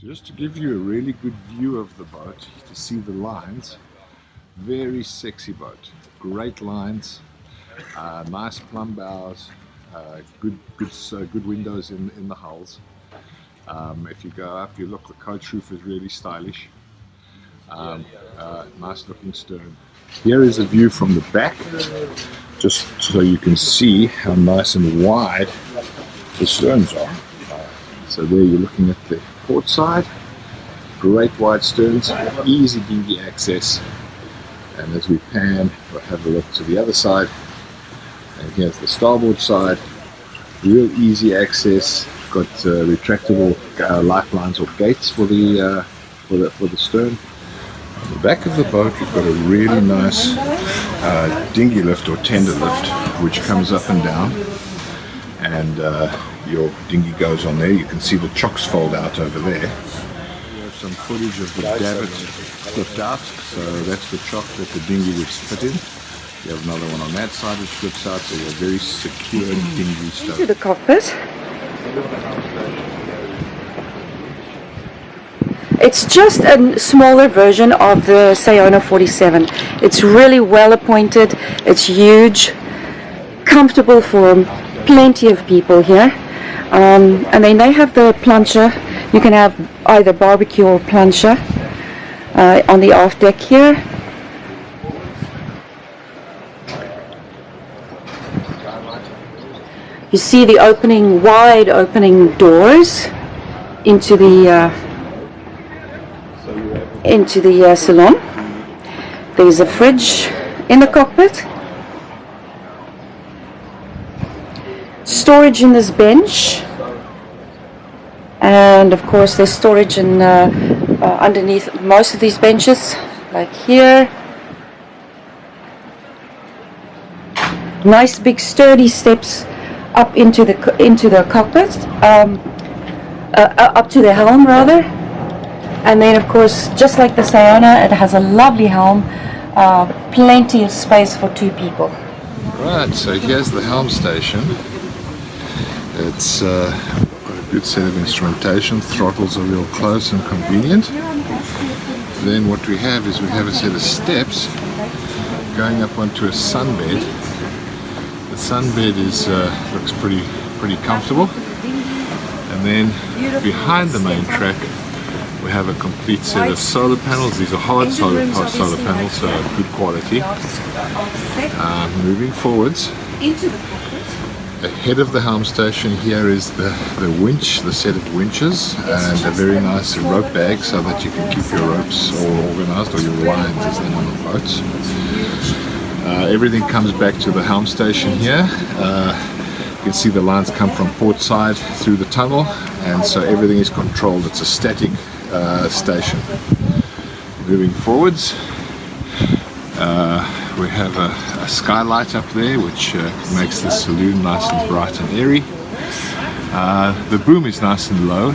Just to give you a really good view of the boat, to see the lines, very sexy boat, great lines, nice plumb bows, good windows in the hulls. If you go up, you look, the coach roof is really stylish. Nice looking stern. Here is a view from the back, just so you can see how nice and wide the sterns are. So there you're looking at the port side, great wide sterns, easy dinghy access. And as we pan, we'll have a look to the other side. And here's the starboard side, real easy access. Got retractable lifelines or gates for the stern. On the back of the boat, we've got a really nice dinghy lift or tender lift, which comes up and down, and your dinghy goes on there. You can see the chocks fold out over there. We have some footage of the davit flipped out, so that's the chock that the dinghy would fit in. You have another one on that side which flips out, so you have very secure dinghy stuff. Into the cockpit. It's just a smaller version of the Sayona 47. It's really well appointed, it's huge, comfortable for plenty of people here. And then they have the plancha. You can have either barbecue or plancha on the aft deck here. You see the wide opening doors into the salon. There's a fridge in the cockpit. Storage in this bench. And of course there's storage in underneath most of these benches, like here. Nice big sturdy steps up into the cockpit, up to the helm rather. And then of course, just like the Sayona, it has a lovely helm, plenty of space for two people. Right, so here's the helm station. It's got a good set of instrumentation, throttles are real close and convenient. Then what we have is a set of steps going up onto a sunbed. The sunbed looks pretty comfortable. And then behind the main track, we have a complete set of solar panels. These are hard solar panels, so good quality. Moving forwards, ahead of the helm station here is the winch, the set of winches, and a very nice rope bag so that you can keep your ropes all organized, or your lines as they're on the boats. Everything comes back to the helm station here. You can see the lines come from port side through the tunnel, and so everything is controlled. It's a static station. Moving forwards, we have a skylight up there which makes the saloon nice and bright and airy. The boom is nice and low,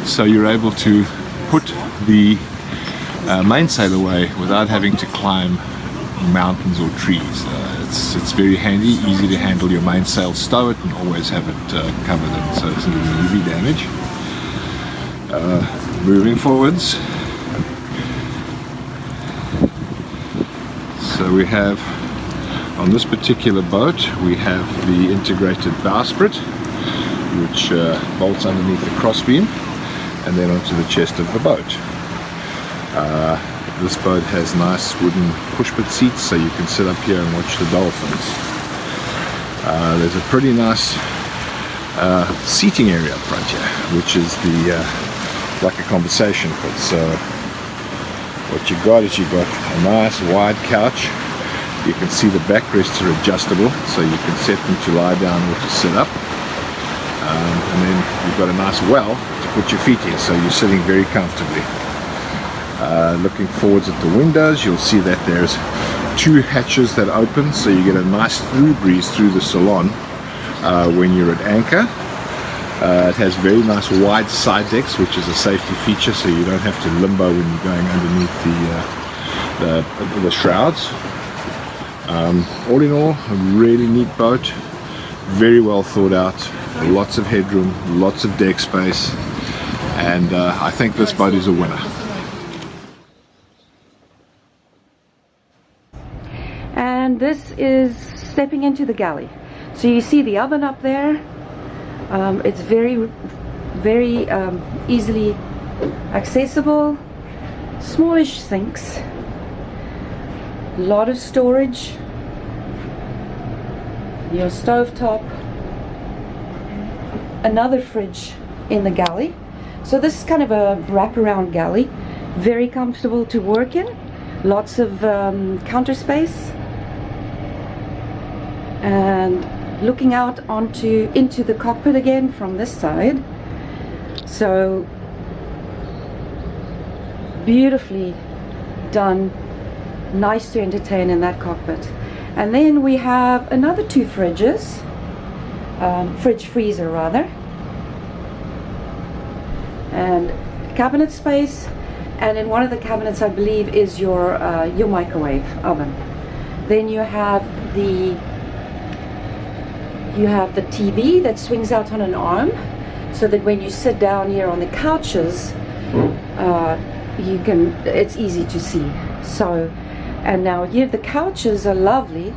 so you're able to put the mainsail away without having to climb mountains or trees. It's very handy, easy to handle your mainsail, stow it, and always have it covered, and so it doesn't give you UV damage. Moving forwards, so we have, on this particular boat, we have the integrated bowsprit, which bolts underneath the crossbeam and then onto the chest of the boat. This boat has nice wooden pushbit seats, so you can sit up here and watch the dolphins. There's a pretty nice seating area up front here, which is like a conversation pit. So what you got is you've got a nice wide couch. You can see the backrests are adjustable, so you can set them to lie down or to sit up. And then you've got a nice well to put your feet in, so you're sitting very comfortably. Looking forwards at the windows, you'll see that there's two hatches that open, so you get a nice through breeze through the salon when you're at anchor. It has very nice wide side decks, which is a safety feature, so you don't have to limbo when you're going underneath the shrouds. All in all, a really neat boat, very well thought out, lots of headroom, lots of deck space, and I think this boat is a winner. And this is stepping into the galley. So you see the oven up there. It's very easily accessible. Smallish sinks. Lot of storage. Your stove top. Another fridge in the galley. So this is kind of a wraparound galley. Very comfortable to work in. Lots of counter space. And looking out into the cockpit again from this side. So beautifully done, nice to entertain in that cockpit. And then we have another two fridges, freezer rather, and cabinet space. And in one of the cabinets, I believe, is your microwave oven. Then you have the TV that swings out on an arm, so that when you sit down here on the couches, it's easy to see. So, and now here the couches are lovely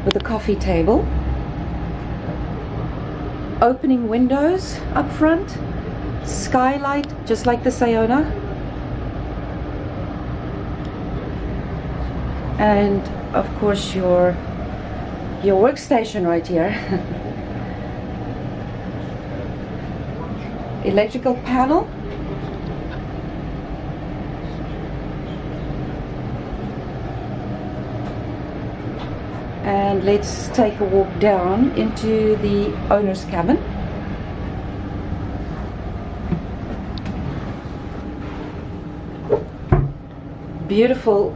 with a coffee table, opening windows up front, skylight just like the Sayona, and of course your workstation right here. Electrical panel. And let's take a walk down into the owner's cabin. Beautiful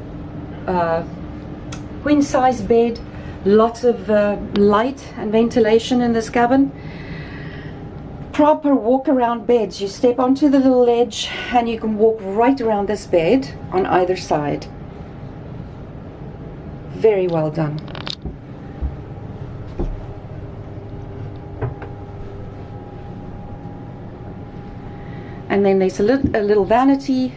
queen size bed, lots of light and ventilation in this cabin. Proper walk around beds. You step onto the little ledge and you can walk right around this bed on either side. Very well done. And then there's a little vanity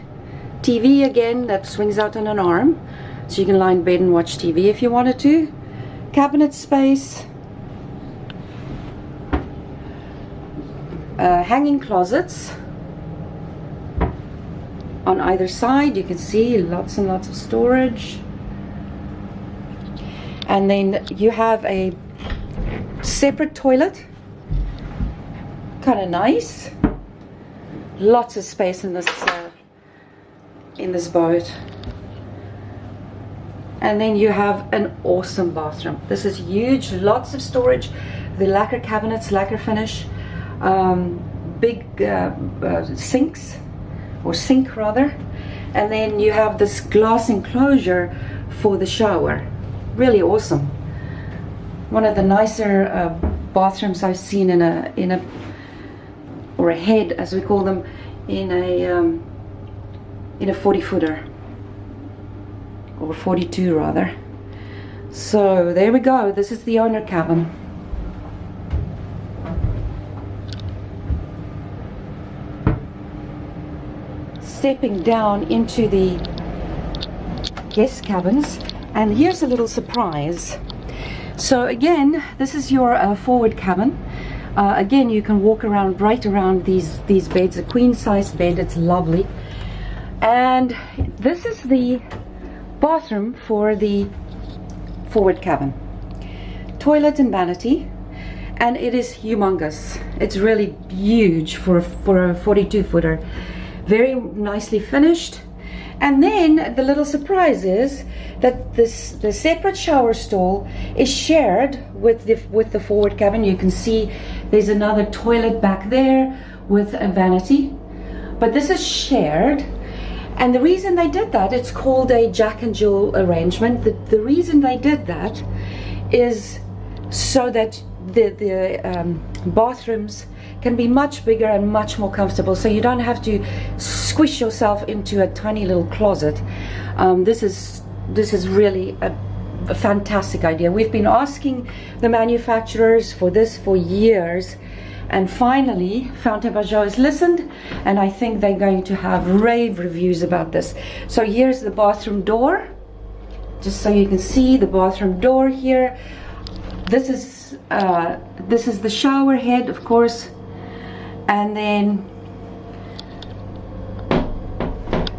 TV again that swings out on an arm, so you can lie in bed and watch TV if you wanted to. Cabinet space. Hanging closets on either side. You can see lots and lots of storage. And then you have a separate toilet. Kind of nice. Lots of space in this boat. And then you have an awesome bathroom. This is huge. Lots of storage. The lacquer cabinets, lacquer finish. Big sinks, or sink rather, and then you have this glass enclosure for the shower. Really awesome. One of the nicer bathrooms I've seen in a or a head, as we call them, in a 40-footer, or 42 rather. So there we go. This is the owner cabin. Stepping down into the guest cabins, and here's a little surprise. So again, this is your forward cabin. Again, you can walk around right around these beds. A queen size bed. It's lovely. And this is the bathroom for the forward cabin. Toilet and vanity, and it is humongous. It's really huge for a 42-footer. Very nicely finished. And then the little surprise is that the separate shower stall is shared with the forward cabin. You can see there's another toilet back there with a vanity, but this is shared. And the reason they did that, it's called a Jack and Jill arrangement. The reason they did that is so that the bathrooms can be much bigger and much more comfortable, so you don't have to squish yourself into a tiny little closet. This is really a fantastic idea. We've been asking the manufacturers for this for years, And finally, Fountaine Pajot has listened, and I think they're going to have rave reviews about this. So here's the bathroom door, just so you can see the bathroom door here. This is the shower head, of course, and then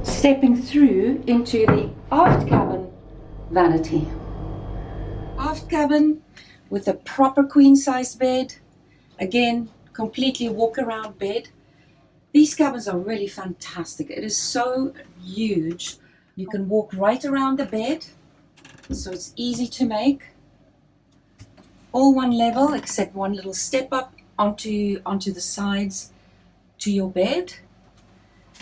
stepping through into the aft cabin vanity. Aft cabin with a proper queen-size bed. Again, completely walk-around bed. These cabins are really fantastic. It is so huge. You can walk right around the bed, so it's easy to make. All one level, except one little step up onto the sides to your bed.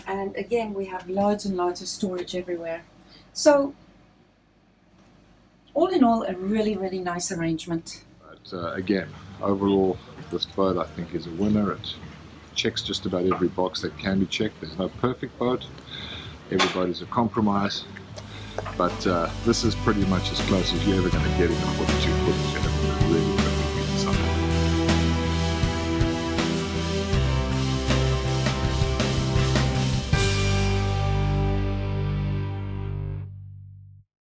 And again, we have loads and loads of storage everywhere. So, all in all, a really, really nice arrangement. But again, overall, this boat I think is a winner. It checks just about every box that can be checked. There's no perfect boat. Every boat is a compromise. But this is pretty much as close as you're ever going to get in a 42-foot